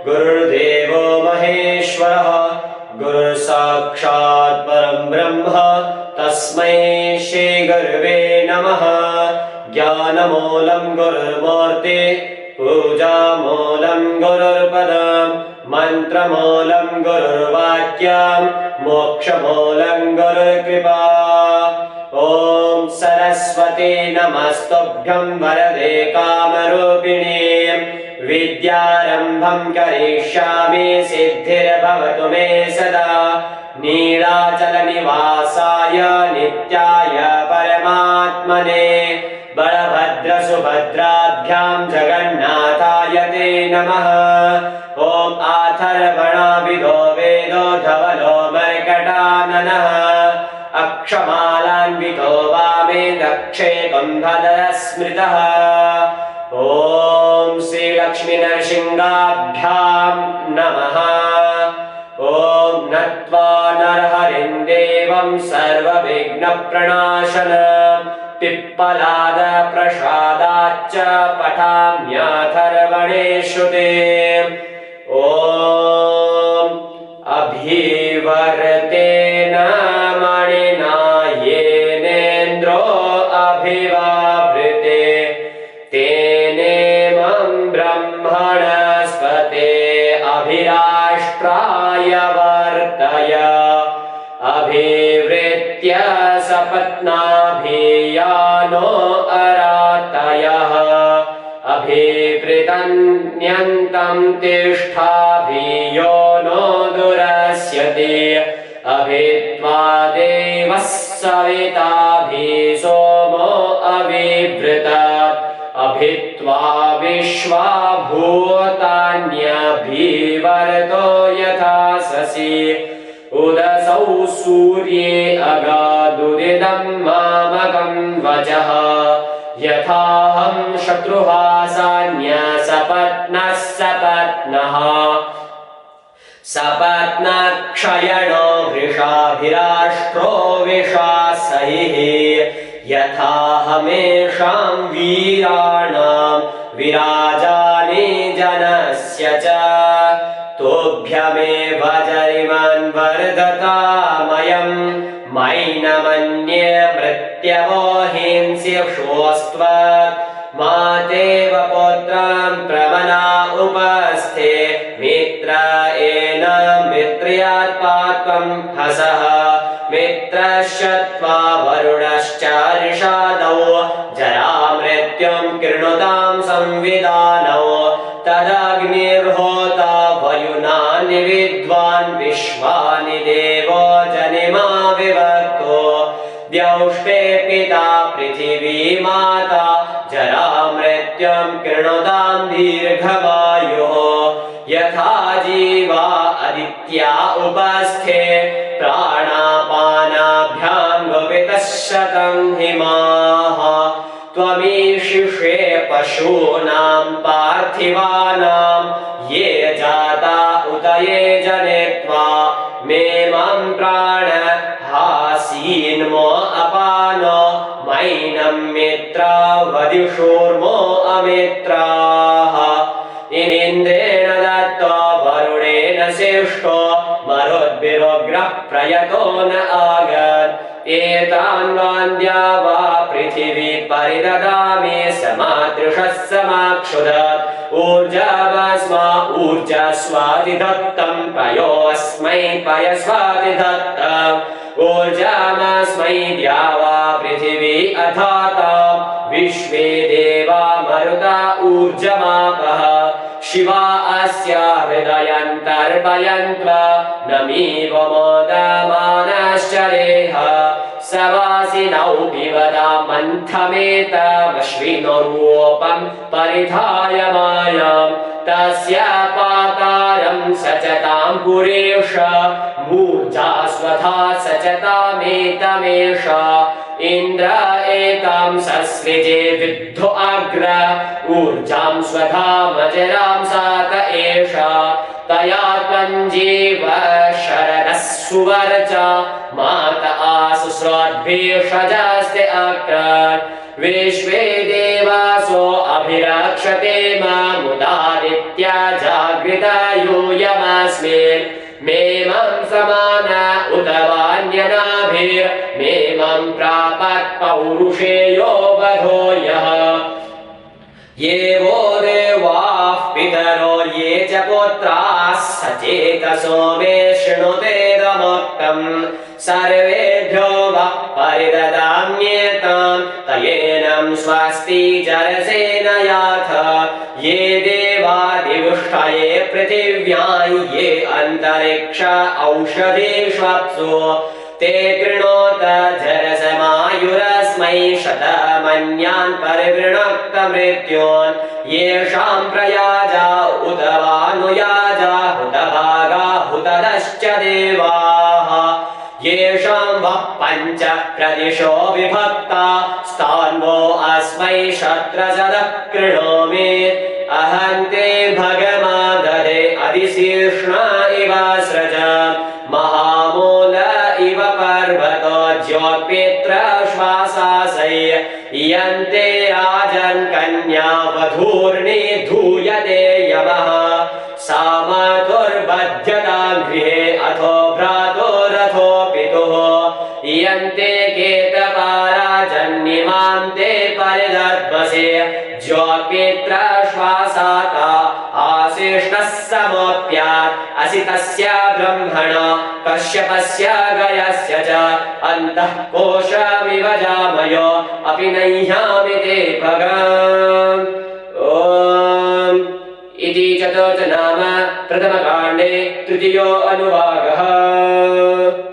गुरुर्देवो महेश्वरः गुरुर्साक्षात् परं ब्रह्म तस्मै श्री गुरवे नमः। ज्ञानमूलं गुरुर्मूर्ति पूजामूलं गुरुर्पदम् मन्त्रमूलं गुरुर्वाक्यं मोक्षमूलं गुरुर्कृपा। ॐ सरस्वती नमस्तुभ्यं वरदे कामरूपिणी विद्यारम्भं करिष्यामि सिद्धिर्भवतु मे सदा। नीलाचलनिवासाय नित्याय परमात्मने बलभद्रसुभद्राभ्यां जगन्नाथाय ते नमः। ॐ आथर्वणाभिधो वेदो धवलो मर्कटाननः अक्षमालान्वितो वामे दक्षे कुम्भधरस्मृतः। ॐ श्रीलक्ष्मीनरसिंहाभ्यां नमः। ॐ नत्वा नरहरिं देवं सर्वविघ्नप्रणाशनं पिप्पलादप्रसादाच्च पठाम्यथर्वणे श्रुते। ॐ अभिवर्तेन मणिना येनेन्द्रो अभिवावृते तेनेमं ब्रह्मणस्पते अभिराष्ट्राय वर्तय। अभिवृत्य सपत्नाभियानो अरातयः अभिवृतन्यन्तं तिष्ठाभियो नो दुरस्यति। अभित्वा देवः सविताभि सोमो अभिवृतात् अभित्वा विश्वा भूतान्यभिवर्तो यथा शशि उदसौ सूर्ये अगादुदिदं मामकं वचः। यथाहं शत्रुहासान्यसपत्नः सपत्नः सपत्नक्षयणो वृषाभिराष्ट्रो विषासहिः। यथाहमेषां वीराणां विराजानि जनस्य च तोभ्यमेव जरिमान् वर्धतामयं मैनमन्ये मृत्यवो हिंस्यशोऽस्त्वत् मातेव पौत्रं प्रमना उपस्थे मित्र एन मित्र्यात् पात्वं हसः। मित्रश्च त्वा वरुणश्च ऋषादौ जरामृत्युं कृणुतां संविदानौ। तदग्निर्होता वयुनानि विद्वान् विश्वानि देवो जनिमा विभक्तो। द्यौष्टे पिता पृथिवी माता जरामृत्युं कृणुतां दीर्घवायुः। यथा जीवा आदित्या उपस्थे प्राणापानाभ्यां गुपितः शतं हिमाः। त्वमीशिषे पशूनां पार्थिवानां ये जाता उत ये जनित्वा मेमं प्राणहासीन्मो अपानो मैनं मित्रा वदिषोर्मो अमित्राः। इन्द्रेण दत्तो वरुणेन शिष्टो मरुद्भिरुग्रः प्रयतो न आगत्। एतान् वान्द्या वा पृथिवी परिददामि समातृषः समाक्षुदत्। ऊर्जावस्मा ऊर्जस्वादिदत्तं पयोऽस्मै पयस्वादिदत्तम्। ऊर्जामस्मै द्यावा पृथिवी अधाता विश्वे देवा मरुता ऊर्जमापः। शिवा अस्या हृदयन्तर्पयन्त्वा नमीव मोदमानश्चरेह। सवासिनौ पिबदा मन्थमेतमश्विनोरूपं परिधाय मायां। तस्य पातारं सचतां पुरेश मूर्जा स्वधा सचतामेतमेष। इन्द्र एतां ससृजे विद्धो अग्र ऊर्जां स्वधामजरां सात एष। तया त्वञ्जीव शरदः सुवर्च मात आसु श्रोद्भिषजास्ते अक्रत्। विश्वे देव वासो अभिरक्षते मामुदादित्या जागृता यूयमस्मिन् मेमं समाना उत वान्यनाभिर्मेमं प्रापत् पौरुषेयो वधो यः ये वो देवाः पितरो ये च पुत्राः सचेतसो मे शृणुतेदमुक्तम् सर्वेभ्यो वः परिददाम्येतां तयेनं स्वस्ति जरसेन याथ ये देवा दिविष्टये पृथिव्यां ये अन्तरिक्ष औषधीष्वप्सु ते कृणोत जरसमायुरस्मै शतमन्यान् परिवृणक्त मृत्योन् येषां प्रयाजा उत वानुयाजा हुत भागा हुतदश्च देवाः येषां वः पञ्च प्रदिशो विभक्ता स्थान्वो अस्मै शत्रसदः कृणोमि अहन्ते भगमाददे अधिशीर्ष्ण इव स्रज महामूल इव पर्वतो ज्योतित्र श्वासासै यन्ते राजन् कन्या वधूर्णि धूयते यमः सामातुर्बध्यतां गृहे अथो भ्रातुरथो पितुः यन्ते केतपाराजन्निमां ते परिदर्भसे ज्योतित्र श्वासाता आशिष्णः समोऽप्यात् असितस्य ब्रह्मण कश्यपस्य गयस्य च अन्तः कोशमिव जामयो अपि नह्यामि ते भगम् ॐ इति चतुर्थनाम प्रथमकाण्डे तृतीयो अनुभागः।